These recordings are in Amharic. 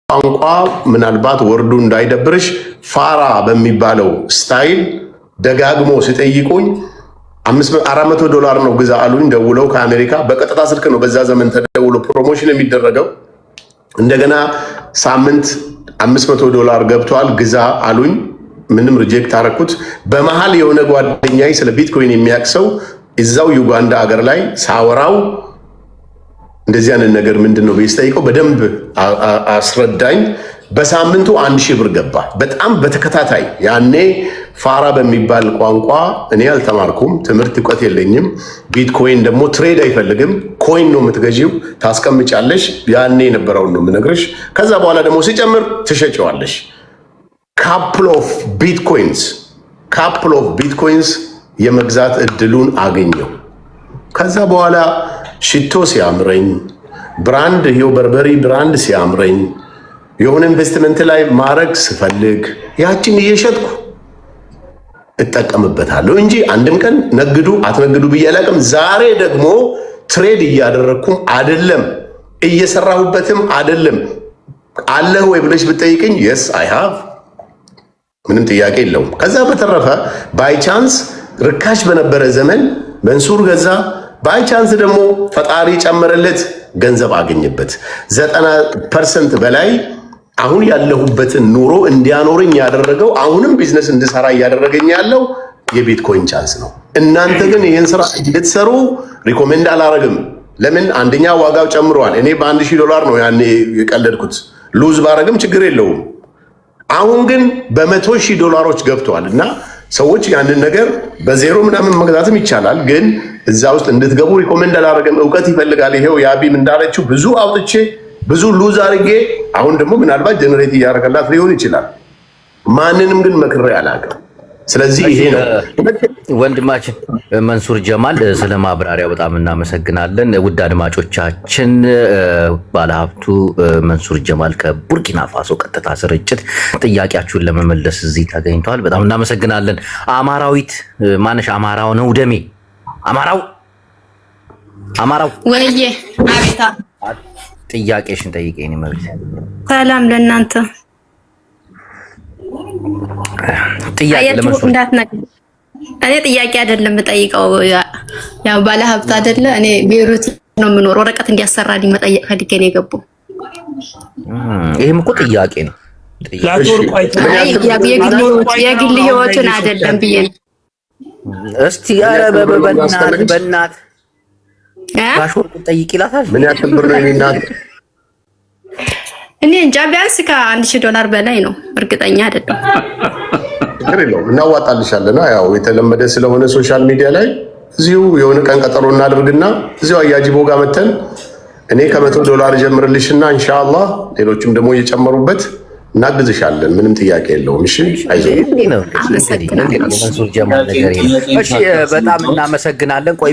ቋንቋ ምናልባት ወርዱ እንዳይደብርሽ ፋራ በሚባለው ስታይል ደጋግሞ ሲጠይቁኝ $400 ነው ግዛ አሉኝ። ደውለው ከአሜሪካ በቀጥታ ስልክ ነው በዛ ዘመን ተደውሎ ፕሮሞሽን የሚደረገው። እንደገና ሳምንት $500 ገብቷል ግዛ አሉኝ። ምንም ሪጀክት አረኩት። በመሃል የሆነ ጓደኛዬ ስለ ቢትኮይን የሚያቅሰው እዛው ዩጋንዳ ሀገር ላይ ሳወራው እንደዚህ አይነት ነገር ምንድነው በይስጠይቀው በደንብ አስረዳኝ። በሳምንቱ 1000 ብር ገባ። በጣም በተከታታይ ያኔ ፋራ በሚባል ቋንቋ እኔ አልተማርኩም፣ ትምህርት እውቀት የለኝም። ቢትኮይን ደግሞ ትሬድ አይፈልግም። ኮይን ነው የምትገዢው፣ ታስቀምጫለሽ። ያኔ የነበረውን ነው የምነግርሽ። ከዛ በኋላ ደግሞ ሲጨምር ትሸጪዋለሽ። ካፕል ኦፍ ቢትኮይንስ የመግዛት እድሉን አገኘው። ከዛ በኋላ ሽቶ ሲያምረኝ፣ ብራንድ ይሄው በርበሪ ብራንድ ሲያምረኝ፣ የሆነ ኢንቨስትመንት ላይ ማድረግ ስፈልግ ያችን እየሸጥኩ እጠቀምበታለሁ እንጂ አንድም ቀን ነግዱ አትነግዱ ብዬ አላውቅም። ዛሬ ደግሞ ትሬድ እያደረግኩም አይደለም፣ እየሰራሁበትም አይደለም። አለህ ወይ ብለሽ ብትጠይቅኝ የስ አይ ሃቭ፣ ምንም ጥያቄ የለውም። ከዛ በተረፈ ባይቻንስ ርካሽ በነበረ ዘመን መንሱር ገዛ፣ ባይቻንስ ደግሞ ፈጣሪ ጨመረለት፣ ገንዘብ አገኘበት። 90% በላይ አሁን ያለሁበትን ኑሮ እንዲያኖረኝ ያደረገው አሁንም ቢዝነስ እንድሰራ እያደረገኝ ያለው የቢትኮይን ቻንስ ነው። እናንተ ግን ይህን ስራ እንድትሰሩ ሪኮሜንድ አላረግም። ለምን? አንደኛ ዋጋው ጨምሯል። እኔ $1000 ነው ያኔ የቀለድኩት። ሉዝ ባረግም ችግር የለውም። አሁን ግን $100,000 ገብቷል እና ሰዎች ያንን ነገር በዜሮ ምናምን መግዛትም ይቻላል፣ ግን እዛ ውስጥ እንድትገቡ ሪኮሜንድ አላረግም። እውቀት ይፈልጋል። ይሄው ያቢም እንዳለችው ብዙ አውጥቼ ብዙ ሉዝ አድርጌ አሁን ደግሞ ምናልባት ጀነሬት እያደረገላት ሊሆን ይችላል። ማንንም ግን መክሬ አላውቅም። ስለዚህ ይሄ ነው ወንድማችን መንሱር ጀማል፣ ስለ ማብራሪያው በጣም እናመሰግናለን። ውድ አድማጮቻችን፣ ባለሀብቱ መንሱር ጀማል ከቡርኪና ፋሶ ቀጥታ ስርጭት ጥያቄያችሁን ለመመለስ እዚህ ተገኝተዋል። በጣም እናመሰግናለን። አማራዊት ማነሽ? አማራው ነው ደሜ። አማራው ወይዬ፣ አቤታ፣ ጥያቄሽን ጠይቄኝ መብት። ሰላም ለእናንተ። ጥያቄ ለመንሱር እንዳትነግር። እኔ ጥያቄ አይደለም የምጠይቀው፣ ያው ባለ ሀብት አይደለ? እኔ ቤሩት ነው የምኖር። ወረቀት እንዲያሰራልኝ መጠየቅ ፈልጌ ነው የገባው። ይሄም እኮ ጥያቄ ነው። የግል ህይወቱን አይደለም ብዬ ነው። እስቲ ኧረ በእናት ባሽወርቁ ጠይቅ ይላታል። ምን ያክል ብር ነው እናት? እኔ እንጃ፣ ቢያንስ $1000 በላይ ነው። እርግጠኛ አይደለም። ችግር የለውም፣ እናዋጣልሻለን። ያው የተለመደ ስለሆነ ሶሻል ሚዲያ ላይ እዚሁ የሆነ ቀን ቀጠሮ እናድርግና እዚሁ አያጅቦ ጋር መተን እኔ $100 ጀምርልሽና ኢንሻአላህ ሌሎችም ደግሞ እየጨመሩበት እናግዝሻለን። ምንም ጥያቄ የለውም። እሺ፣ አይዞህ። መንሱር ጀማል ነገር እሺ፣ በጣም እናመሰግናለን። ቆይ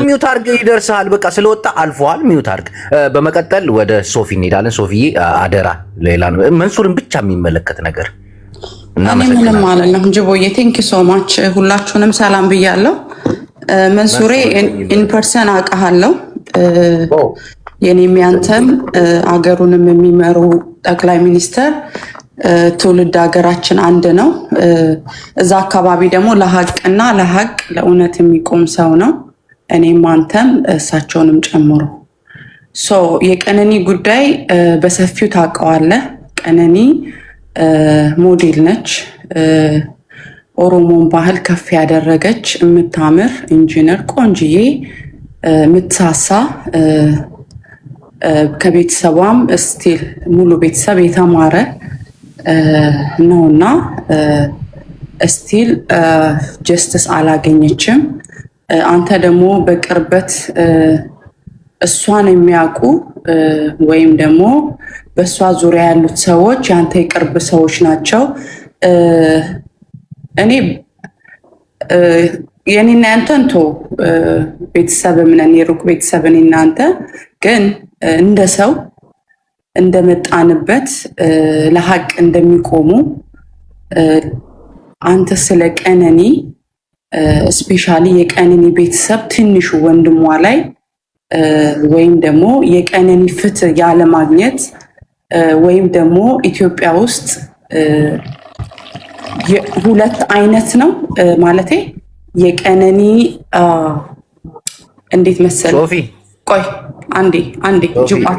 ሚውት አርግ ይደርሳል። በቃ ስለወጣ አልፏል። ሚውት አርግ። በመቀጠል ወደ ሶፊ እንሄዳለን። ሶፊዬ አደራ፣ ሌላ መንሱርን ብቻ የሚመለከት ነገር ምንም አላለም። ጅቦዬ ቴንክ ዩ ሶ ማች። ሁላችሁንም ሰላም ብያለሁ። መንሱሬ ኢንፐርሰን አውቃለሁ። የኔም ያንተም አገሩንም የሚመሩ ጠቅላይ ሚኒስተር፣ ትውልድ ሀገራችን አንድ ነው። እዛ አካባቢ ደግሞ ለሀቅና ለእውነት የሚቆም ሰው ነው። እኔም አንተም እሳቸውንም ጨምሮ የቀነኒ ጉዳይ በሰፊው ታውቀዋለህ። ቀነኒ ሞዴል ነች። ኦሮሞን ባህል ከፍ ያደረገች የምታምር ኢንጂነር፣ ቆንጅዬ፣ የምትሳሳ ከቤተሰቧም ስቲል ሙሉ ቤተሰብ የተማረ ነውና ስቲል ጀስትስ አላገኘችም። አንተ ደግሞ በቅርበት እሷን የሚያውቁ ወይም ደግሞ በእሷ ዙሪያ ያሉት ሰዎች የአንተ የቅርብ ሰዎች ናቸው። እኔ የኔና ያንተን ቤተሰብ ምነን የሩቅ ቤተሰብ እኔና አንተ ግን እንደ ሰው እንደመጣንበት ለሀቅ እንደሚቆሙ አንተ ስለ ቀነኒ ስፔሻሊ የቀነኒ ቤተሰብ ትንሹ ወንድሟ ላይ ወይም ደግሞ የቀነኒ ፍትህ ያለማግኘት ወይም ደግሞ ኢትዮጵያ ውስጥ ሁለት አይነት ነው ማለቴ የቀነኒ እንዴት መሰለህ ሶፊ ቆይ አንዴ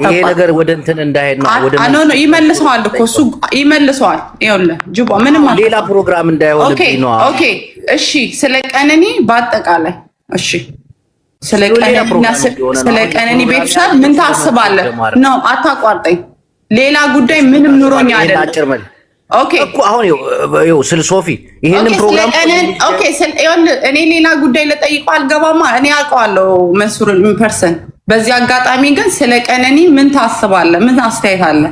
ይሄ ነገር ወደ እንትን እንዳይሄድ ነው ወደ ነው ይመልሰዋል እኮ እሱ ይመልሰዋል ይኸውልህ ጅቦ ምንም ሌላ ፕሮግራም እንዳይሆንብኝ ነው ኦኬ እሺ ስለ ቀነኒ በአጠቃላይ እሺ ስለ ቀነኒ ቤተሰብ ምን ታስባለህ ነው አታቋርጠኝ ሌላ ጉዳይ ምንም ኑሮኛ አይደለም ኦኬ እኮ አሁን ይኸው ስለ ሶፊ ይሄንን ፕሮግራም ኦኬ እኔ ሌላ ጉዳይ ልጠይቀው አልገባማ እኔ አውቀዋለሁ መንሱር ፐርሰን በዚህ አጋጣሚ ግን ስለ ቀነኒ ምን ታስባለህ ምን አስተያየት አለ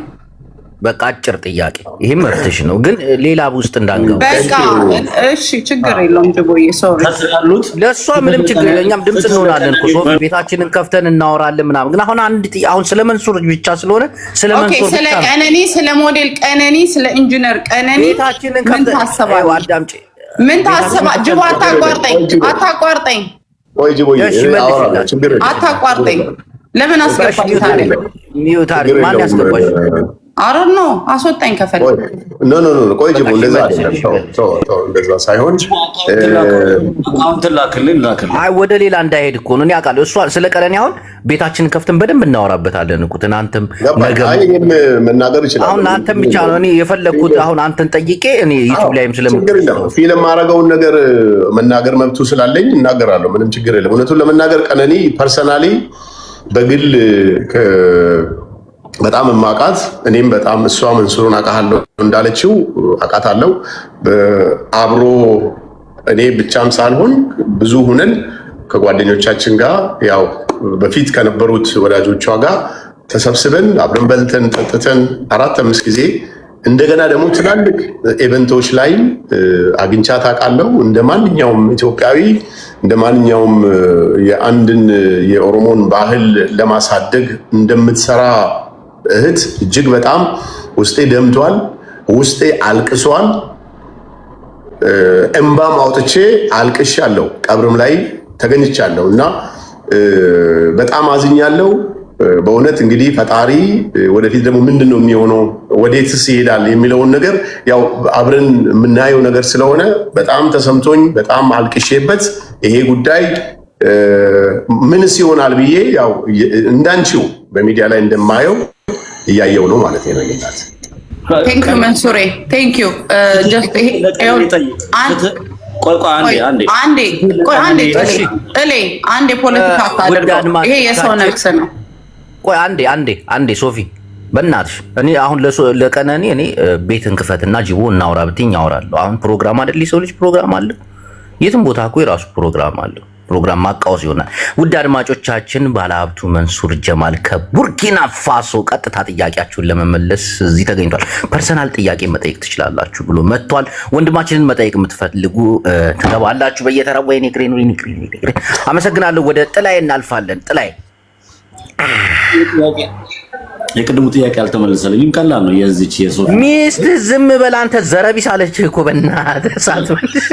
በቃ አጭር ጥያቄ ይሄ መርትሽ ነው ግን ሌላ ውስጥ እንዳንገባ በቃ እሺ ችግር የለውም ጅቦዬ ሶሪ ለሷ ምንም ችግር የለኛም ድምጽ እንሆናለን እኮ ሶፊ ቤታችንን ከፍተን እናወራለን ምናምን ግን አሁን ስለ መንሱር ብቻ ስለሆነ ስለ መንሱር ስለ ቀነኒ ስለ ሞዴል ቀነኒ ስለ ኢንጂነር ቀነኒ ቤታችንን ከፍተን አዳምጪ ምን ታስባ ጅቦ አታቋርጠኝ ወይ ጅቦዬ አታቋርጠኝ ለምን አስገባኝ ታዲያ ሚዩት አድርግ ማን ያስገባሽ አሮን ነው አስወጣኝ ከፈለክ ኖ ቆይ ጅቦ እንደዛ እንደዛ ሳይሆን አካውንት ላክልኝ አይ ወደ ሌላ እንዳይሄድ እኮ ነው እኔ አውቃለሁ እሷ ስለ ቀነኒ አሁን ቤታችንን ከፍተን በደንብ እናወራበታለን እኮ ትናንተም ነገም እኔም መናገር ይችላል አሁን አንተም ብቻ ነው እኔ የፈለኩት አሁን አንተን ጠይቄ እኔ ዩቲዩብ ላይም ስለምትችል ፊልም ማረጋውን ነገር መናገር መብቱ ስላለኝ እናገራለሁ ምንም ችግር የለም እውነቱን ለመናገር ቀነኒ ፐርሰናሊ በግል በጣም ማቃት እኔም በጣም እሷ መንሱሩን አቃሃለሁ እንዳለችው አቃታለሁ አብሮ እኔ ብቻም ሳልሆን ብዙ ሁነን ከጓደኞቻችን ጋር ያው በፊት ከነበሩት ወዳጆቿ ጋር ተሰብስበን አብረን በልተን ጠጥተን 4-5 ጊዜ እንደገና ደግሞ ትላልቅ ኢቨንቶች ላይ አግኝቻት አውቃለሁ እንደ ማንኛውም ኢትዮጵያዊ እንደ ማንኛውም የአንድን የኦሮሞን ባህል ለማሳደግ እንደምትሰራ እህት እጅግ በጣም ውስጤ ደምቷል ውስጤ አልቅሷል እንባም አውጥቼ አልቅሻለሁ ቀብርም ላይ ተገኝቻለሁ እና በጣም አዝኛለሁ በእውነት እንግዲህ ፈጣሪ ወደፊት ደግሞ ምንድነው የሚሆነው ወዴትስ ይሄዳል የሚለውን ነገር ያው አብረን የምናየው ነገር ስለሆነ በጣም ተሰምቶኝ በጣም አልቅሼበት ይሄ ጉዳይ ምንስ ይሆናል ብዬ ያው እንዳንቺው በሚዲያ ላይ እንደማየው እያየው ነው ማለት ነው ለጌታት ቴንክ ዩ መንሱሬ ቴንክ ዩ ጀስት አንዴ ፖለቲካ አታድርገው ይሄ የሰው ነፍስ ነው ቆይ አንዴ ሶፊ በእናትሽ እኔ አሁን ለቀነኒ እኔ ቤትን ክፈትና ጅቦ እናውራ ብትኝ አወራለሁ አሁን ፕሮግራም አይደል የሰው ልጅ ፕሮግራም አለ የትም ቦታ እኮ የራሱ ፕሮግራም አለ ፕሮግራም ማቃወስ ይሆናል ውድ አድማጮቻችን ባለሀብቱ መንሱር ጀማል ከቡርኪና ፋሶ ቀጥታ ጥያቄያችሁን ለመመለስ እዚህ ተገኝቷል ፐርሰናል ጥያቄ መጠየቅ ትችላላችሁ ብሎ መጥቷል ወንድማችንን መጠየቅ የምትፈልጉ ትገባላችሁ በየተራ ወይኔ ግሬን አመሰግናለሁ ወደ ጥላይ እናልፋለን ጥላይ የቅድሙ ጥያቄ አልተመለሰልኝም ቀላል ነው የዚች የሶፊ ሚስት ዝም በል አንተ ዘረቢስ አለች እኮ በእናትህ ሳትመልስ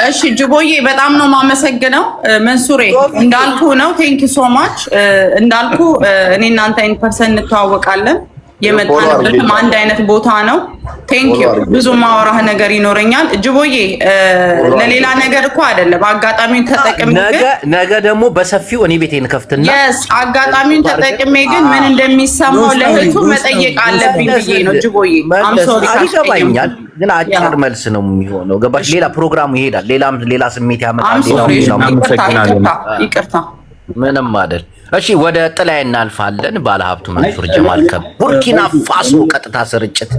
እሺ ጅቦዬ በጣም ነው የማመሰግነው መንሱሬ እንዳልኩ ነው ቴንክ ዩ ሶ ማች እንዳልኩ እኔ እናንተ ኢን ፐርሰን እንተዋወቃለን የመጣንበትም አንድ አይነት ቦታ ነው ቴንክ ዩ ብዙ ማወራህ ነገር ይኖረኛል ጅቦዬ ለሌላ ነገር እኮ አይደለም አጋጣሚውን ተጠቅሜ ነገ ደግሞ በሰፊው እኔ ቤቴን ከፍትና yes አጋጣሚውን ተጠቅሜ ግን ምን እንደሚሰማው ለህቱ መጠየቅ አለብኝ ብዬ ነው ጅቦዬ አም ሶሪ ይገባኛል ግን አጭር መልስ ነው የሚሆነው ገባሽ ሌላ ፕሮግራሙ ይሄዳል ሌላ ስሜት ያመጣል ይቅርታ ምንም አይደል እሺ ወደ ጥላይ እናልፋለን ባለሀብቱ መንሱር ጀማል ከቡርኪና ፋሶ ቀጥታ ስርጭት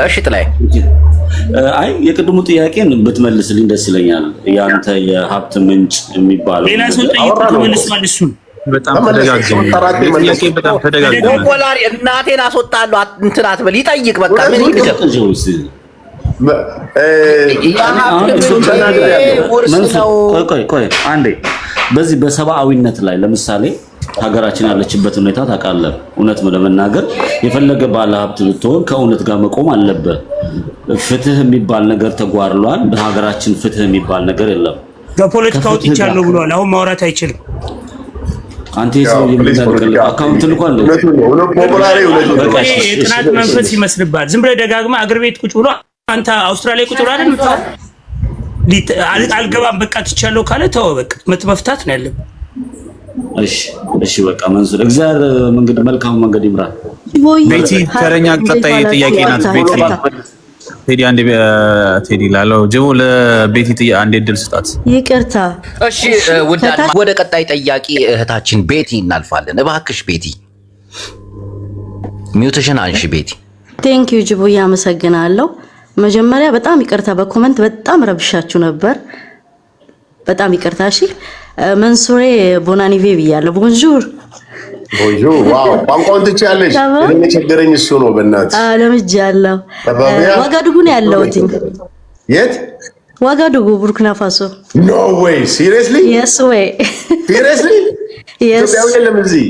እሺ ጥላይ አይ የቅድሙ ጥያቄን ብትመልስልኝ ደስ ይለኛል ያንተ የሀብት ምንጭ የሚባለው ሌላ ሰው ጠይቆ ተመልሷል እሱን በጣም ተደጋግሞ ዶላር እናቴን አስወጣለሁ እንትን አትበል ይጠይቅ በቃ ምን ይገብ ቆይ አንዴ በዚህ በሰብአዊነት ላይ ለምሳሌ ሀገራችን ያለችበት ሁኔታ ታውቃለህ እውነት ለመናገር የፈለገ ባለ ሀብት ብትሆን ከእውነት ጋር መቆም አለበት ፍትህ የሚባል ነገር ተጓድሏል በሀገራችን ፍትህ የሚባል ነገር የለም ከፖለቲካው ወጥቻለሁ ብሏል አሁን ማውራት አይችልም አንተ ሰው የምታደርገው አካውንት ልኳል። የጥናት መንፈስ ይመስልባል። ዝም ብለህ ደጋግማ አገር ቤት ቁጭ ብሎ አንተ አውስትራሊያ ቁጭ ብሎ አይደል አልገባም በቃ ትቻለው ካለ ተው በቃ መፍታት ነው ያለብህ። እሺ በቃ መንሱር እግዚአብሔር መንገድ መልካም መንገድ ይምራ። ቤቲ ተረኛ ቀጣይ ጥያቄ ናት። ቤቲ ቴዲ አንዴ ቴዲ ላለው ጀሙ ለቤቲ አንዴ ድል ስጣት። ይቅርታ። እሺ ወደ ቀጣይ ጠያቂ እህታችን ቤቲ እናልፋለን። እባክሽ ቤቲ ሚውትሽን አንሺ። ቤቲ ቴንክ ዩ ጅቡ ያመሰግናለሁ። መጀመሪያ በጣም ይቅርታ በኮሜንት በጣም ረብሻችሁ ነበር። በጣም ይቅርታ። እሺ መንሱሬ ቦናኒቬ ብያለሁ። ቦንጆር ቦንጆር። ዋው ቋንቋውን ትችያለሽ? እኔ ቸገረኝ እሱ ነው በእናትሽ። ለምጃለሁ። ዋጋዱጉ ነው ያለሁት። የት? ዋጋዱጉ ቡርኪና ፋሶ። ኖ ዌይ ሲሪየስሊ? የስ ዌይ ሲሪየስሊ? የስ ኢትዮጵያዊ የለም እዚህ?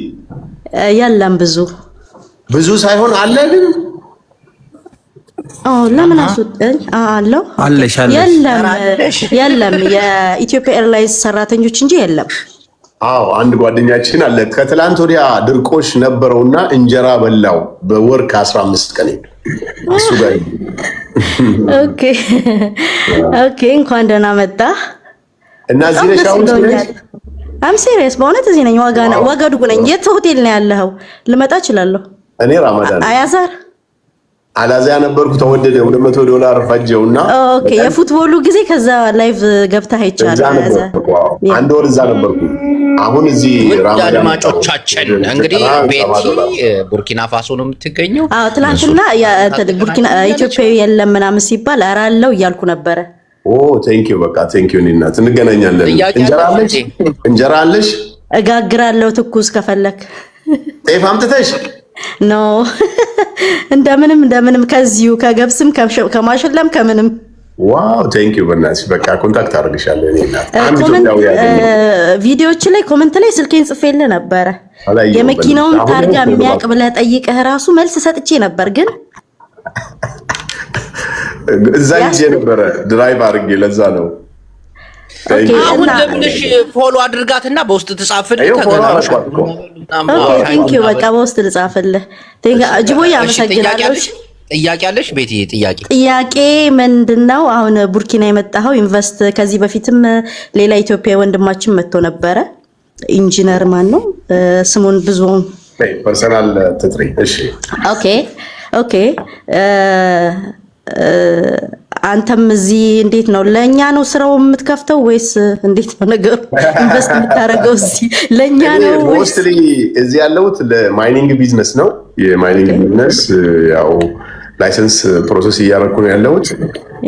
የለም ብዙ ሳይሆን አለ ግን ለምን አስወጣኝ? አለው የለም የኢትዮጵያ ኤርላይንስ ሰራተኞች እንጂ የለም። አዎ አንድ ጓደኛችን አለ ከትላንት ወዲያ ድርቆሽ ነበረውና እንጀራ በላው በወር ከ15 ቀን እሱ ጋር። ኦኬ እንኳን ደህና መጣ። እና እዚህ ነሽ አሁን? አም ሲሪየስ በእውነት እዚህ ነኝ። ዋጋዱጉ ነኝ። የት ሆቴል ነው ያለኸው? ልመጣ እችላለሁ። እኔ ራማዳን አያዛር አላዚያ ነበርኩ። ተወደደ $200 ፈጀውና ኦኬ የፉትቦሉ ጊዜ ከዛ ላይቭ ገብታ አይቻለሁ። አንድ ወር እዛ ነበርኩ። አሁን እዚህ ራማዳን አድማጮቻችን እንግዲህ ቤቲ ቡርኪና ፋሶ ነው የምትገኘው። ትናንትና ቡርኪና ኢትዮጵያዊ የለም ምናምን ሲባል ኧረ አለው እያልኩ ነበረ። ቴንክ ዩ በቃ ቴንክ ዩ። እናት እንገናኛለን። እንጀራ አለሽ? እጋግራለሁ ትኩስ ከፈለክ ጤፍ አምጥተሽ ኖ እንደምንም ከዚሁ ከገብስም ከማሽለም ከምንም። ዋው ቴንክ ዩ በእናትሽ በቃ ኮንታክት አድርግሻለሁ። እኔና ቪዲዮዎች ላይ ኮሜንት ላይ ስልኬን ጽፌልህ ነበረ። የመኪናውን ታርጋ የሚያውቅ ብለህ ጠይቀህ ራሱ መልስ ሰጥቼ ነበር ግን እዛ ሂጄ ነበረ ድራይቭ አድርጌ ለዛ ነው። አሁን ለምንሽ ፎሎ አድርጋትና በውስጥ ትጻፍልኝ ከገናሽ። ቴንክ ዩ በቃ በውስጥ ልጻፍልህ። ጅቦ ያመሰግናለሁ። ጥያቄ አለሽ ቤቲ? ጥያቄ ምንድነው? አሁን ቡርኪና የመጣኸው ኢንቨስት ከዚህ በፊትም ሌላ ኢትዮጵያዊ ወንድማችን መጥቶ ነበረ። ኢንጂነር ማን ነው ስሙን? ብዙ ፐርሰናል ትጥሪ። እሺ ኦኬ አንተም እዚህ እንዴት ነው? ለኛ ነው ስራው የምትከፍተው ወይስ እንዴት ነው ነገሩ? ኢንቨስት የምታደርገው እዚህ ለኛ ነው ወይስ? ሞስትሊ እዚህ ያለሁት ለማይኒንግ ቢዝነስ ነው። የማይኒንግ ቢዝነስ ያው ላይሰንስ ፕሮሰስ እያደረኩ ነው ያለሁት።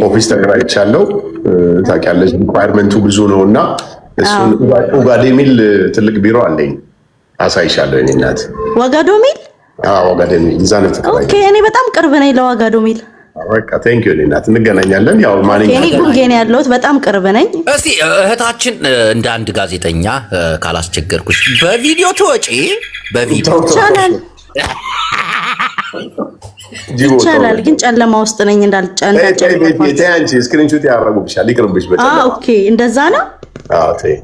ኦፊስ ተከራይቻለሁ። ታውቂያለሽ ሪኳየርመንቱ ብዙ ነውና እሱን ኡጋዴ ሚል ትልቅ ቢሮ አለኝ። አሳይሻለሁ። እኔ እናት ዋጋዶ ሚል? ዋጋዶ ሚል እዛ ነው ተከራይ። ኦኬ እኔ በጣም ቅርብ ነኝ ለዋጋዶ ሚል። በቃ ቴንክ ዩ እናት እንገናኛለን። ያው ማንኛውም እኔ ጉንጌን ያለሁት በጣም ቅርብ ነኝ። እስቲ እህታችን እንደ አንድ ጋዜጠኛ ካላስቸገርኩሽ በቪዲዮ ትወጪ? በቪዲዮ ይቻላል ግን ጨለማ ውስጥ ነኝ እንዳልጨነቅ። አንቺ ስክሪንሾት ያደርጉብሻል ይቅርብሽ። ኦኬ እንደዛ ነው። ተይ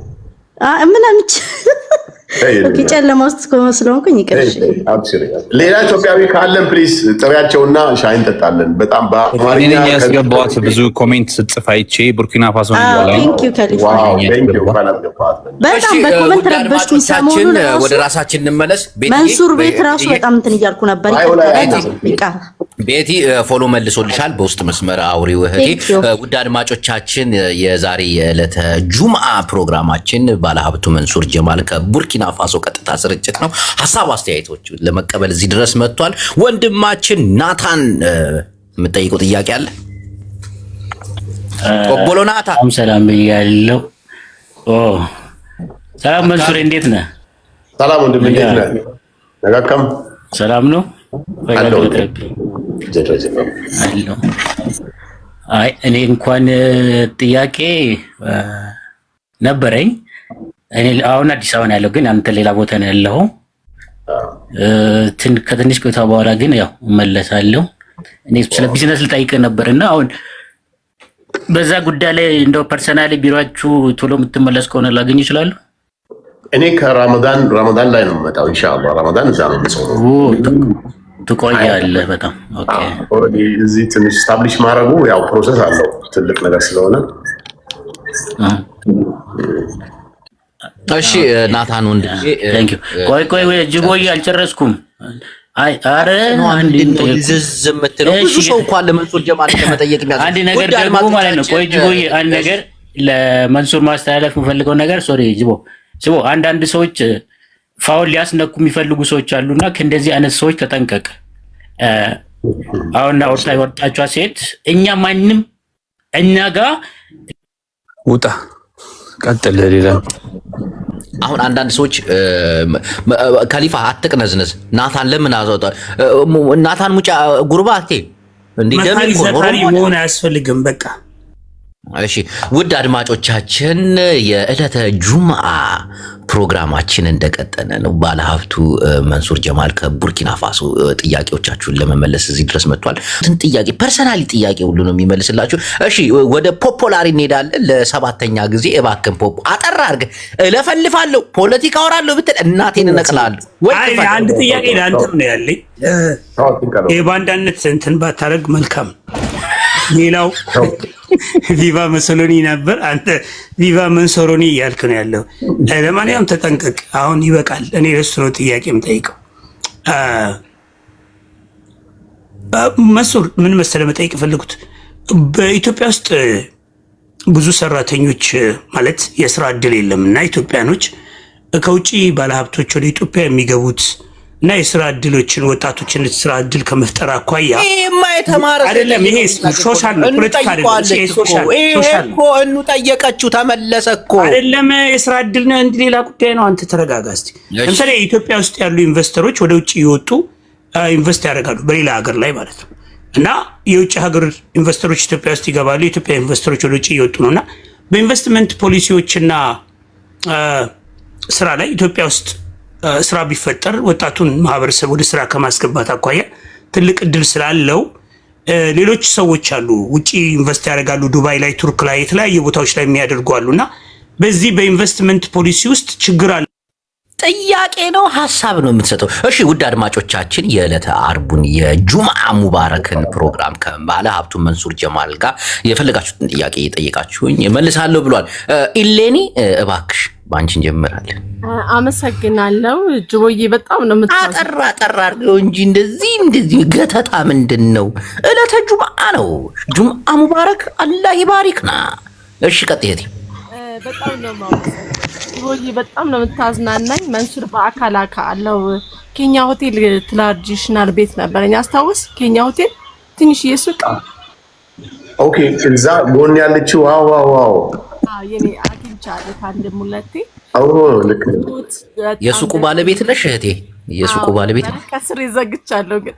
ምን አንቺ ጨለማ ውስጥ ስለሆንኩኝ ይቅርሽ። ሌላ ኢትዮጵያዊ ካለን ፕሊስ ጥሪያቸውና ሻይ እንጠጣለን። በጣም በአማርኛ ያስገባዋት ብዙ ኮሜንት ስትጽፍ አይቼ ቡርኪና ፋሶ ነው ያለው። በጣም በኮሜንት ረበሽኩኝ ሰሞኑን። ወደ ራሳችን እንመለስ። መንሱር ቤት ራሱ በጣም እንትን እያልኩ ነበር። ቤቲ ፎሎ መልሶልሻል። በውስጥ መስመር አውሪው እህቴ። ውድ አድማጮቻችን የዛሬ የዕለተ ጁምአ ፕሮግራማችን ባለሀብቱ መንሱር ጀማል ከቡርኪና ፋሶ ቀጥታ ስርጭት ነው። ሀሳብ አስተያየቶች ለመቀበል እዚህ ድረስ መጥቷል። ወንድማችን ናታን የምጠይቀው ጥያቄ አለ። ቆቦሎ ናታን ሰላም ብያለሁ። ሰላም መንሱር እንዴት ነህ? ሰላም ወንድም እንዴት ነህ? ነጋከም ሰላም ነው። አይ እኔ እንኳን ጥያቄ ነበረኝ። እኔ አሁን አዲስ አበባ ነው ያለው፣ ግን አንተ ሌላ ቦታ ነው ያለው። ከትንሽ ቆይታ በኋላ ግን ያው እመለሳለሁ። እኔ ስለ ቢዝነስ ልጠይቅህ ነበርና አሁን በዛ ጉዳይ ላይ እንደው ፐርሰናሊ ቢሮአችሁ ቶሎ የምትመለስ ከሆነ ላገኝ ይችላል? እኔ ከረመዳን ላይ ነው የምመጣው ኢንሻአላህ። ረመዳን እዛ ነው የምጾመው። ትቆያለህ በጣም ኦኬ። ኦልሬዲ እዚህ ትንሽ ስታብሊሽ ማድረጉ ያው ፕሮሰስ አለው ትልቅ ነገር ስለሆነ። እሺ ናታን ወንድሜ ቆይ ጅቦዬ አልጨረስኩም። አይ አረ አንድ ዝም የምትለው ብዙ ሰው እንኳን ለመንሱር ጀማል ከመጠየቅ የሚያዝ አንድ ነገር ደግሞ ማለት ነው። ቆይ ጅቦዬ አንድ ነገር ለመንሱር ማስተላለፍ የምፈልገው ነገር ሶሪ ጅቦ አንዳንድ ሰዎች ፋውል ሊያስነኩ የሚፈልጉ ሰዎች አሉና ከእንደዚህ አይነት ሰዎች ተጠንቀቅ። አሁን አውርታ ወጣቿ ሴት እኛ ጋር ውጣ ቀጥል። ሌላ አሁን አንዳንድ ሰዎች ካሊፋ አትቅነዝነዝ፣ ናታን ለምን አዘውጣ ናታን ሙጫ ጉርባቴ እንዴ ደም መሆን አያስፈልግም በቃ። እሺ ውድ አድማጮቻችን የዕለተ ጁምዓ ፕሮግራማችን እንደቀጠለ ነው። ባለሀብቱ መንሱር ጀማል ከቡርኪና ፋሶ ጥያቄዎቻችሁን ለመመለስ እዚህ ድረስ መጥቷል። ጥያቄ ፐርሰናሊ ጥያቄ ሁሉ ነው የሚመልስላችሁ። እሺ ወደ ፖፖላሪ እንሄዳለን። ለሰባተኛ ጊዜ እባክን ፖፖ አጠራ አድርገህ እለፈልፋለሁ ፖለቲካ አወራለሁ ብትል እናቴን እነቅላለሁ። አንድ ጥያቄ ለአንተም ነው ያለኝ። የባንዳነት እንትን ባታረግ መልካም። ሌላው ቪቫ መሰሎኒ ነበር፣ አንተ ቪቫ መንሶሮኒ እያልክ ነው ያለው። ለማንኛውም ተጠንቀቅ፣ አሁን ይበቃል። እኔ ለሱ ነው ጥያቄ የምጠይቀው። መንሱር ምን መሰለህ መጠየቅ የፈለጉት በኢትዮጵያ ውስጥ ብዙ ሰራተኞች ማለት የስራ እድል የለም እና ኢትዮጵያኖች ከውጭ ባለሀብቶች ወደ ኢትዮጵያ የሚገቡት እና የስራ እድሎችን ወጣቶችን ስራ እድል ከመፍጠር አኳያ አይደለም። ይሄ ሶሻል ነው፣ ፖለቲካ አይደለም። ይሄ ሶሻል እኮ ጠየቀችው ተመለሰ እኮ አይደለም። የስራ እድል ነው እንደ ሌላ ጉዳይ ነው። አንተ ተረጋጋ እስቲ። ለምሳሌ ኢትዮጵያ ውስጥ ያሉ ኢንቨስተሮች ወደ ውጭ ይወጡ ኢንቨስት ያደርጋሉ በሌላ ሀገር ላይ ማለት ነው። እና የውጭ ሀገር ኢንቨስተሮች ኢትዮጵያ ውስጥ ይገባሉ። የኢትዮጵያ ኢንቨስተሮች ወደ ውጭ እየወጡ ነውና በኢንቨስትመንት ፖሊሲዎችና ስራ ላይ ኢትዮጵያ ውስጥ ስራ ቢፈጠር ወጣቱን ማህበረሰብ ወደ ስራ ከማስገባት አኳያ ትልቅ እድል ስላለው ሌሎች ሰዎች አሉ ውጪ ኢንቨስት ያደርጋሉ። ዱባይ ላይ፣ ቱርክ ላይ፣ የተለያዩ ቦታዎች ላይ የሚያደርጉ አሉና በዚህ በኢንቨስትመንት ፖሊሲ ውስጥ ችግር አለ። ጥያቄ ነው፣ ሀሳብ ነው የምትሰጠው። እሺ ውድ አድማጮቻችን የዕለተ አርቡን የጁምዓ ሙባረክን ፕሮግራም ከባለ ሀብቱ መንሱር ጀማል ጋር የፈለጋችሁትን ጥያቄ የጠየቃችሁኝ መልሳለሁ ብሏል። ኢሌኒ እባክሽ ባንቺ እንጀምራለን። አመሰግናለሁ ጅቦዬ፣ በጣም ነው አጠራ አድርገው እንጂ እንደዚህ ገተታ ምንድን ነው? ዕለተ ጁምዓ ነው። ጁምዓ ሙባረክ አላህ ይባሪክና። እሺ ቀጥየት በጣም ነው ጅቦዬ፣ በጣም ነው የምታዝናናኝ። መንሱር በአካል አለው ኬኛ ሆቴል ትራዲሽናል ቤት ነበረኝ አስታውስ። ኬኛ ሆቴል ትንሽዬ ሱቅ ኦኬ፣ እዛ ጎን ያለችው ዋው የኔ አግኝቻለሁ አንድም ሁለቴ። ልክ የሱቁ ባለቤት ነሽ እህቴ? የሱቁ ባለቤት ከስር ይዘግቻለሁ ግን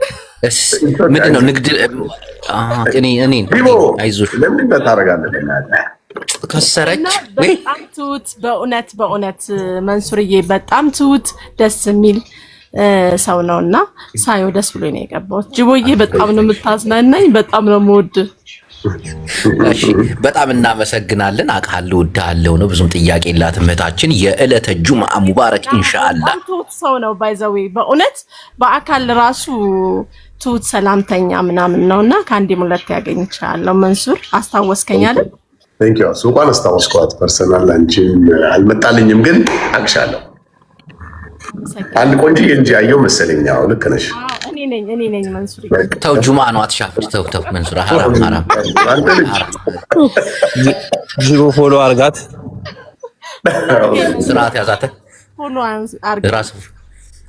ምንድን ነው ንግድ? እኔን አይዞሽ ለምን ታደርጋለህ? ከሰረች በጣም ትሁት፣ በእውነት መንሱርዬ በጣም ትሁት ደስ የሚል ሰው ነውና ሳየው ደስ ብሎ ነው የገባሁት። ጅቦዬ በጣም ነው የምታዝናናኝ፣ በጣም ነው የምወድህ። እሺ በጣም እናመሰግናለን። አውቃለሁ እወድሃለሁ ነው፣ ብዙም ጥያቄ የላትም እህታችን። የዕለተ ጁምዓ ሙባረክ ኢንሻአላህ። ትሁት ሰው ነው ባይዘዌ፣ በእውነት በአካል ራሱ ትሁት ሰላምተኛ ምናምን ነውና ከአንዴም ሁለቴ ያገኝቻለሁ። መንሱር አስታወስከኝ አይደል? ቴንክ ዩ። ሱቋን አስታወስኳት። ፐርሰናል አንቺን አልመጣልኝም ግን አቅሻለሁ። አንድ ቆንጆ እንጂ አየው መሰለኝ። አዎ ልክ ነሽ። እኔ ነኝ መንሱር። ተው ጁምዓ ነው አትሻፍር። ተው መንሱር ሐራም ጅቦ ፎሎ አርጋት፣ ስርዓት ያዛተ ፎሎ አርጋት።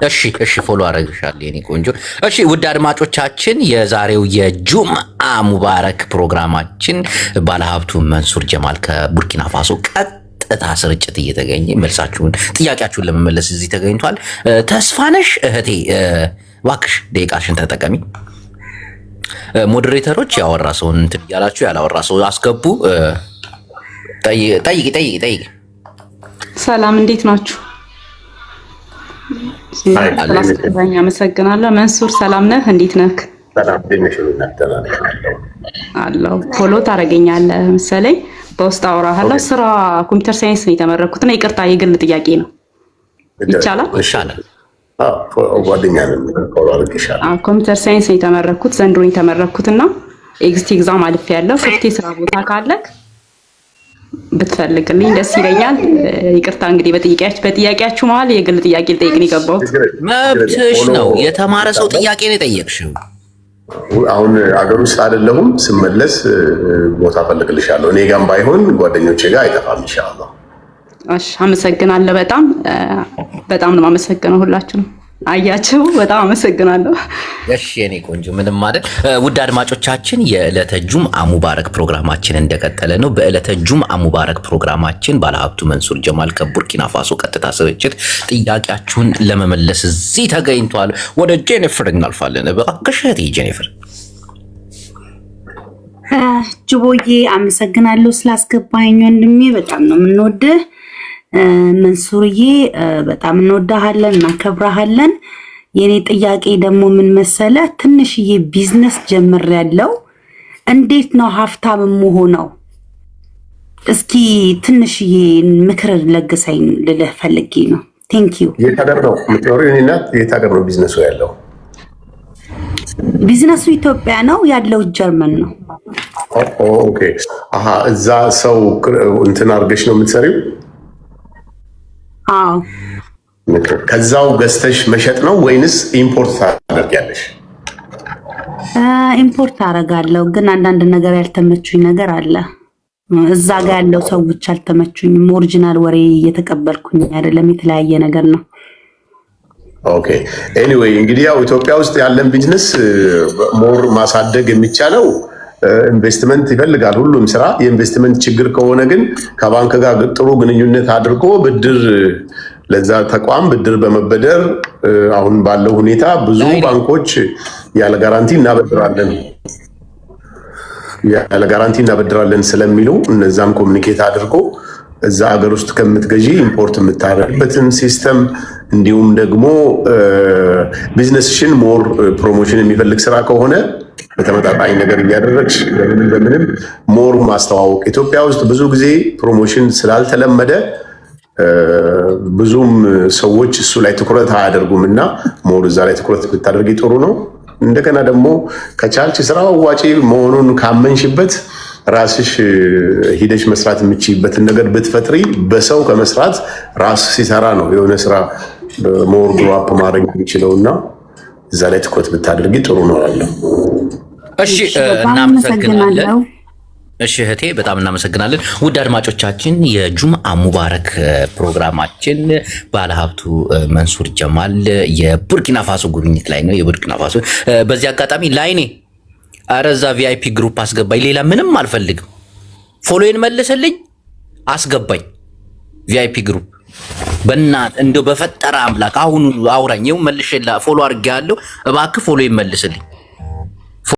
እሺ ፎሎ አረግሻለሁ የኔ ቆንጆ። እሺ ውድ አድማጮቻችን የዛሬው የጁምዓ ሙባረክ ፕሮግራማችን ባለሀብቱ መንሱር ጀማል ከቡርኪና ፋሶ ቀጥታ ስርጭት እየተገኘ መልሳችሁን ጥያቄያችሁን ለመመለስ እዚህ ተገኝቷል። ተስፋነሽ እህቴ እባክሽ ደቂቃሽን ተጠቀሚ። ሞዴሬተሮች ያወራ ሰውን እንትን እያላችሁ ያላወራ ሰው አስገቡ። ጠይቂ። ሰላም እንዴት ናችሁ? ስላስገባኝ አመሰግናለሁ። መንሱር ሰላም ነህ? እንዴት ነህ? አለሁ። ፎሎ ታደርገኛለህ መሰለኝ፣ በውስጥ አወራሃለሁ። ስራ ኮምፒውተር ሳይንስ ነው የተመረኩትና ይቅርታ የግል ጥያቄ ነው። ይቻላል? ይሻላል። ጓደኛ ነን። ኮምፒውተር ሳይንስ ነው የተመረኩት፣ ዘንድሮ የተመረኩት እና ኤግዚት ኤግዛም አልፌ ያለው ክፍት የስራ ቦታ ካለክ ብትፈልግልኝ ደስ ይለኛል። ይቅርታ እንግዲህ በጥያቄያችሁ መሀል የግል ጥያቄ ልጠይቅ ነው የገባሁት። መብትሽ ነው። የተማረ ሰው ጥያቄ ነው የጠየቅሽው። አሁን አገር ውስጥ አይደለሁም። ስመለስ ቦታ ፈልግልሻለሁ። እኔ ጋርም ባይሆን ጓደኞቼ ጋር አይጠፋም ኢንሻአላህ። እሺ፣ አመሰግናለሁ። በጣም ነው የማመሰግነው ሁላችሁንም። አያችሁ፣ በጣም አመሰግናለሁ። እሺ የኔ ቆንጆ ምንም አይደል። ውድ አድማጮቻችን የዕለተ ጁምአ ሙባረክ ፕሮግራማችን እንደቀጠለ ነው። በዕለተ ጁምአ ሙባረክ ፕሮግራማችን ባለሀብቱ መንሱር ጀማል ከቡርኪና ፋሶ ቀጥታ ስርጭት ጥያቄያችሁን ለመመለስ እዚህ ተገኝቷል። ወደ ጄኒፈር እናልፋለን። እባክሽ እህቴ ጄኒፈር። ጅቦዬ አመሰግናለሁ ስላስገባኝ ወንድሜ፣ በጣም ነው የምንወድህ። መንሱርዬ በጣም እንወዳሃለን እናከብራሃለን። የኔ ጥያቄ ደግሞ ምን መሰለ፣ ትንሽዬ ቢዝነስ ጀምሬያለሁ። እንዴት ነው ሀብታም የምሆነው? እስኪ ትንሽዬ ምክር ለግሰኝ ልልህ ፈልጌ ነው። ቴንክ ዩ። የት ሀገር ነው የምትኖሪው? እኔ እናት የት ሀገር ነው ቢዝነሱ ያለው? ቢዝነሱ ኢትዮጵያ ነው ያለው፣ ጀርመን ነው። ኦኬ። እዛ ሰው እንትን አድርገሽ ነው የምትሰሪው? አዎ። ከዛው ገዝተሽ መሸጥ ነው ወይንስ ኢምፖርት ታደርጊያለሽ? ኢምፖርት አደርጋለሁ፣ ግን አንዳንድ ነገር ያልተመቹኝ ነገር አለ። እዛ ጋር ያለው ሰዎች አልተመቹኝም። ኦሪጂናል ወሬ እየተቀበልኩኝ አይደለም፣ የተለያየ ነገር ነው። ኦኬ። ኤኒዌይ እንግዲህ ያው ኢትዮጵያ ውስጥ ያለን ቢዝነስ ሞር ማሳደግ የሚቻለው ኢንቨስትመንት ይፈልጋል። ሁሉም ስራ የኢንቨስትመንት ችግር ከሆነ ግን ከባንክ ጋር ጥሩ ግንኙነት አድርጎ ብድር ለዛ ተቋም ብድር በመበደር አሁን ባለው ሁኔታ ብዙ ባንኮች ያለ ጋራንቲ እናበድራለን ስለሚሉ እነዛን ኮሚኒኬት አድርጎ እዛ ሀገር ውስጥ ከምትገዢ ኢምፖርት የምታደርግበትን ሲስተም እንዲሁም ደግሞ ቢዝነስሽን ሞር ፕሮሞሽን የሚፈልግ ስራ ከሆነ በተመጣጣኝ ነገር እያደረግሽ በምንም ሞር ማስተዋወቅ። ኢትዮጵያ ውስጥ ብዙ ጊዜ ፕሮሞሽን ስላልተለመደ ብዙም ሰዎች እሱ ላይ ትኩረት አያደርጉም እና ሞር እዛ ላይ ትኩረት ብታደርጊ ጥሩ ነው። እንደገና ደግሞ ከቻልች ስራ አዋጪ መሆኑን ካመንሽበት ራስሽ ሂደሽ መስራት የምችይበትን ነገር ብትፈጥሪ፣ በሰው ከመስራት ራስ ሲሰራ ነው የሆነ ስራ ሞር ግሮ አፕ ማድረግ የሚችለው እና እዛ ላይ ትኩረት ብታደርጊ ጥሩ ነው ያለው። እሺ እናመሰግናለን። እሺ እህቴ በጣም እናመሰግናለን። ውድ አድማጮቻችን የጁምአ ሙባረክ ፕሮግራማችን ባለሀብቱ መንሱር ጀማል የቡርኪና ፋሶ ጉብኝት ላይ ነው። የቡርኪና ፋሶ በዚህ አጋጣሚ ላይኔ አረዛ ቪአይፒ ግሩፕ አስገባኝ። ሌላ ምንም አልፈልግም። ፎሎዬን መልስልኝ፣ አስገባኝ ቪአይፒ ግሩፕ በእናትህ እንደው በፈጠረ አምላክ አሁን አውራኝ። ይኸው መልሼ ፎሎ አድርጌያለሁ። እባክህ ፎሎዬን መልስልኝ።